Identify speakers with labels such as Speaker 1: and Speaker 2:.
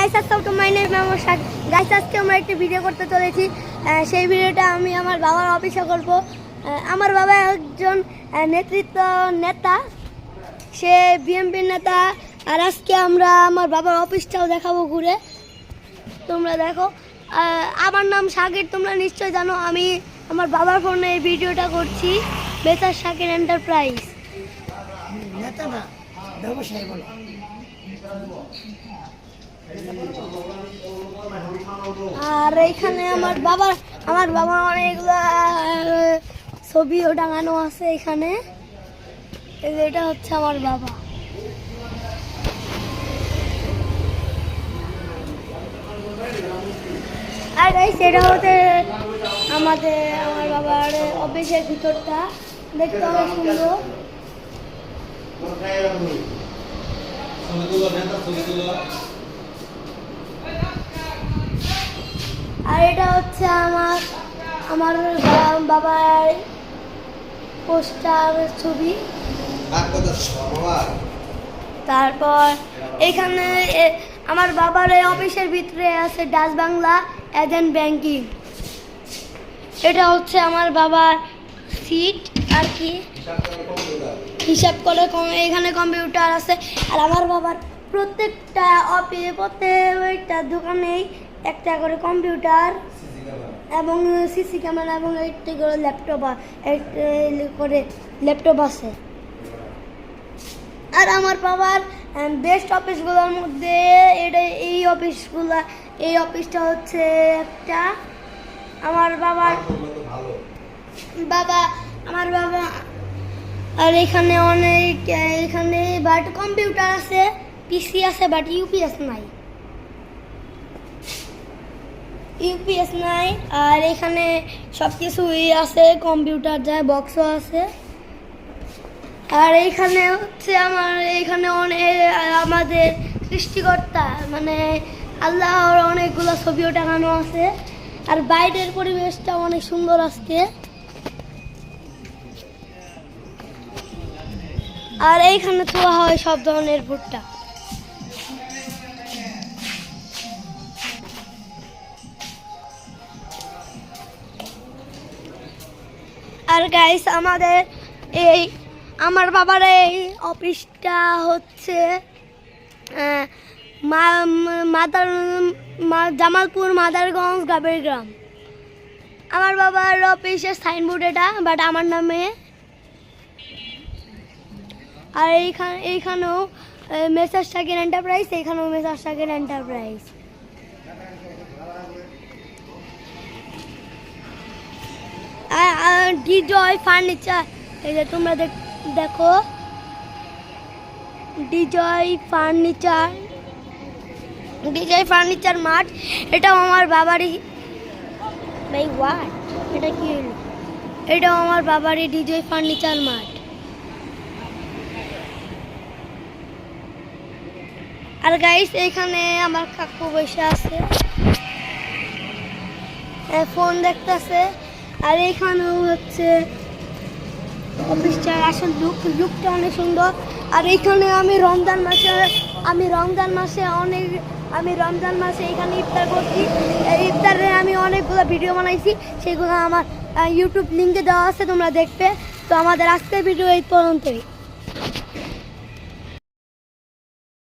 Speaker 1: Guys আসসালামু আলাইকুম, my name Mohammad শাক। গাইস আজকে আমরা একটা ভিডিও করতে চলেছি। সেই ভিডিওটা আমি আমার বাবার অফিসে করব। আমার বাবা একজন নেতৃত্ব নেতা, সে বিএনপির নেতা। আর আজকে আমরা আমার বাবার অফিসটাও দেখাবো ঘুরে, তোমরা দেখো। আমার নাম শাকির, তোমরা নিশ্চয় জানো। আমি আমার বাবার ফোনে এই ভিডিওটা করছি। বেতার শাকির এন্টারপ্রাইজ।
Speaker 2: নেতা না, ব্যবসায়ী বলো।
Speaker 1: আর এইখানে আমার বাবা অনেকগুলো ছবিও টাঙানো আছে এখানে। এটা হচ্ছে আমার বাবা। আর গাইস এটা হচ্ছে আমার বাবার অফিসের ভিতরটা, দেখতে অনেক সুন্দর। আর এটা হচ্ছে আমার বাবার পোস্টার ছবি। তারপর এখানে আমার বাবার এই অফিসের ভিতরে আছে ডাচ বাংলা এজেন্ট ব্যাংকিং। এটা হচ্ছে আমার বাবার সিট আর কি, হিসাব করে। এখানে কম্পিউটার আছে। আর আমার বাবার প্রত্যেকটা প্রত্যেকটা দোকানেই একটা করে কম্পিউটার এবং সিসি ক্যামেরা এবং একটা করে ল্যাপটপ আছে। আর আমার বাবার বেস্ট অফিসগুলোর মধ্যে এই অফিসটা হচ্ছে একটা। আমার বাবা আর এখানে বাট কম্পিউটার আছে, পিসি আছে, বাট ইউপিএস নাই। আর এখানে সব কিছুই আছে, কম্পিউটার যায়, বক্সও আছে। আর এইখানে হচ্ছে আমাদের সৃষ্টিকর্তা মানে আল্লাহর অনেকগুলো ছবিও টাঙানো আছে। আর বাইরের পরিবেশটা অনেক সুন্দর আজকে। আর এইখানে ধোয়া হয় সব ধরনের ভুট্টা। আর গাইস আমার বাবার এই অফিসটা হচ্ছে জামালপুর মাদারগঞ্জ গাবের গ্রাম। আমার বাবার অফিসের সাইনবোর্ড এটা, বাট আমার নামে। আর এইখানেও মেসার শাকির এন্টারপ্রাইজ, এইখানেও মেসার শাকির এন্টারপ্রাইজ। ডিজয় ফার্নিচার, এই যে তোমরা দেখো ডিজয় ফার্নিচার মার্ট। এটাও আমার বাবারই। এটা কি হলো? এটাও আমার বাবারই ডিজয় ফার্নিচার মার্ট। আর গাইস এখানে আমার কাকু বসে আছে, ফোন দেখতেছে। আর এখানেও হচ্ছে অফিসটার আসল লুকটা অনেক সুন্দর। আর এইখানে আমি রমজান মাসে এখানে ইফতার করছি। এই ইফতারে আমি অনেকগুলো ভিডিও বানাইছি, সেগুলো আমার ইউটিউব লিঙ্কে দেওয়া আছে, তোমরা দেখবে। তো আমাদের আজকের ভিডিও এই পর্যন্তই।